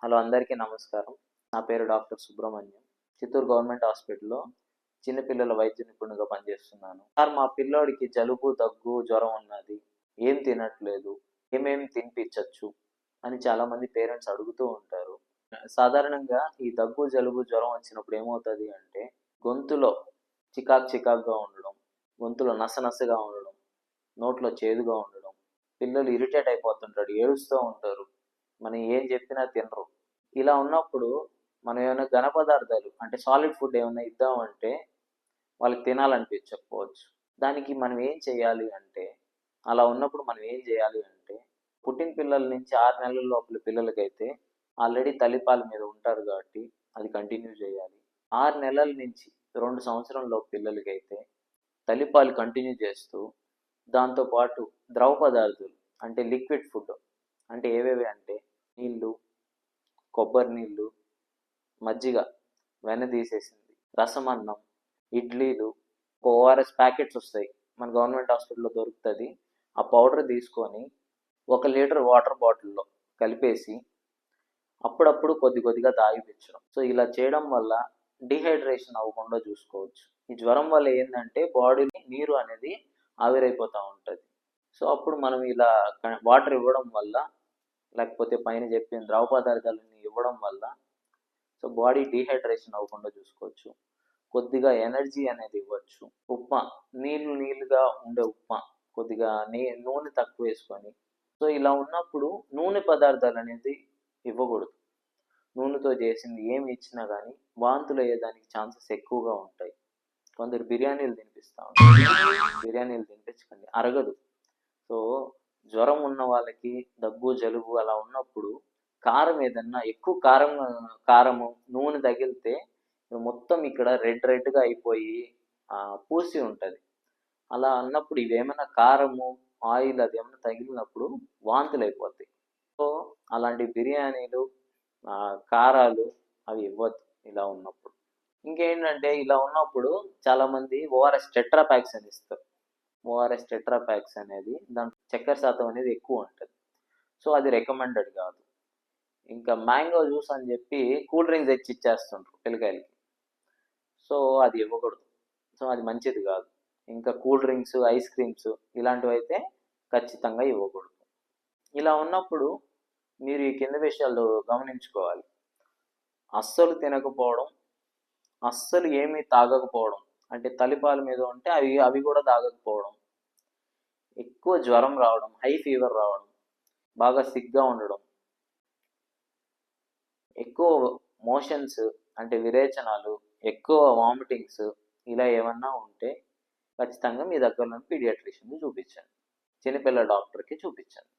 Hello, అందరికీ నమస్కారం. నా పేరు డాక్టర్ సుబ్రహ్మణ్యం. చిత్తూరు గవర్నమెంట్ హాస్పిటల్‌లో చిన్నపిల్లల వైద్య నిపుణుడిగా పనిచేస్తున్నాను. సార్, మా పిల్లోడికి జలుబు, దగ్గు, జ్వరం ఉన్నది. ఏం తినట్లేదు. ఏమేమి తినిపించొచ్చు అని చాలామంది పేరెంట్స్ అడుగుతూ ఉంటారు. సాధారణంగా ఈ దగ్గు, జలుబు, జ్వరం వచ్చినప్పుడు ఏమవుతది అంటే గొంతులో చికాకుగా ఉండడం, గొంతులో నసనసగా ఉండడం, నోట్లో చేదుగా ఉండడం, పిల్లలు ఇరిటేట్ అయిపోతుంటారు, ఏడుస్తూ ఉంటారు. మనం ఏం చెప్పినా తినరు. ఇలా ఉన్నప్పుడు మనం ఏమైనా ఘన పదార్థాలు అంటే సాలిడ్ ఫుడ్ ఏమైనా ఇద్దామంటే వాళ్ళకి తినాలనిపించకపోవచ్చు. దానికి మనం ఏం చేయాలి అంటే, అలా ఉన్నప్పుడు మనం ఏం చేయాలి అంటే, పుట్టిన పిల్లల నుంచి 6 నెలల లోపల పిల్లలకైతే ఆల్రెడీ తల్లిపాల మీద ఉంటారు కాబట్టి అది కంటిన్యూ చేయాలి. 6 నెలల నుంచి 2 సంవత్సరం లోపు పిల్లలకైతే తల్లిపాలు కంటిన్యూ చేస్తూ, దాంతోపాటు ద్రవ పదార్థాలు అంటే లిక్విడ్ ఫుడ్ అంటే ఏవేవి అంటే నీళ్ళు, కొబ్బరి నీళ్ళు, మజ్జిగ వెన్నదీసేసింది, రసమన్నం, ఇడ్లీలు, ఓఆర్ఎస్ ప్యాకెట్స్ వస్తాయి, మన గవర్నమెంట్ హాస్పిటల్లో దొరుకుతుంది. ఆ పౌడర్ తీసుకొని 1 లీటర్ వాటర్ బాటిల్లో కలిపేసి అప్పుడప్పుడు కొద్దిగా తాగిపించడం. సో ఇలా చేయడం వల్ల డిహైడ్రేషన్ అవ్వకుండా చూసుకోవచ్చు. ఈ జ్వరం వల్ల ఏంటంటే బాడీలో నీరు అనేది ఆవిరైపోతూ ఉంటుంది. సో అప్పుడు మనం ఇలా వాటర్ ఇవ్వడం వల్ల, లేకపోతే పైన చెప్పిన ద్రవ పదార్థాలని ఇవ్వడం వల్ల సో బాడీ డీహైడ్రేషన్ అవ్వకుండా చూసుకోవచ్చు. కొద్దిగా ఎనర్జీ అనేది ఇవ్వచ్చు. ఉప్మా, నీళ్ళుగా ఉండే ఉప్మా, కొద్దిగా నూనె తక్కువ వేసుకొని. సో ఇలా ఉన్నప్పుడు నూనె పదార్థాలు అనేది ఇవ్వకూడదు. నూనెతో చేసింది ఏమి ఇచ్చినా కానీ వాంతులు అయ్యేదానికి ఛాన్సెస్ ఎక్కువగా ఉంటాయి. కొందరు బిర్యానీలు తినిపిస్తూ ఉంటారు. బిర్యానీలు తినిపించకండి, అరగదు. సో జ్వరం ఉన్న వాళ్ళకి దగ్గు, జలుబు అలా ఉన్నప్పుడు కారం ఏదన్నా ఎక్కువ కారము నూనె తగిలితే మొత్తం ఇక్కడ రెడ్గా అయిపోయి పూసి ఉంటుంది. అలా అన్నప్పుడు ఇవేమైనా కారము, ఆయిల్ అది ఏమైనా తగిలినప్పుడు వాంతులు అయిపోతాయి. సో అలాంటి బిర్యానీలు, కారాలు అవి ఇవ్వద్దు ఇలా ఉన్నప్పుడు. ఇంకేంటంటే ఇలా ఉన్నప్పుడు చాలామంది ఓఆర్ఎస్ టెట్రా ప్యాక్స్ అని ఇస్తారు. ఓఆర్ఎస్ టెట్రా ప్యాక్స్ అనేది దాంట్లో చక్కెర శాతం అనేది ఎక్కువ ఉంటుంది. సో అది రికమెండెడ్ కాదు. ఇంకా మ్యాంగో జ్యూస్ అని చెప్పి కూల్ డ్రింక్స్ తెచ్చి ఇచ్చేస్తుంటారు పిల్లకాయలకి. సో అది ఇవ్వకూడదు. సో అది మంచిది కాదు. ఇంకా కూల్ డ్రింక్స్, ఐస్ క్రీమ్స్ ఇలాంటివి అయితే ఖచ్చితంగా ఇవ్వకూడదు. ఇలా ఉన్నప్పుడు మీరు ఈ కింద విషయాలు గమనించుకోవాలి. అస్సలు తినకపోవడం, అస్సలు ఏమీ తాగకపోవడం, అంటే తల్లిపాల మీద ఉంటే అవి కూడా తాగకపోవడం, ఎక్కువ జ్వరం రావడం, హై ఫీవర్ రావడం, బాగా సిక్గా ఉండడం, ఎక్కువ మోషన్స్ అంటే విరేచనాలు, ఎక్కువ వామిటింగ్స్ ఇలా ఏమన్నా ఉంటే ఖచ్చితంగా మీ దగ్గర ఉన్న పీడియాట్రిషియన్ని చూపించండి, చిన్నపిల్లల డాక్టర్కి చూపించండి.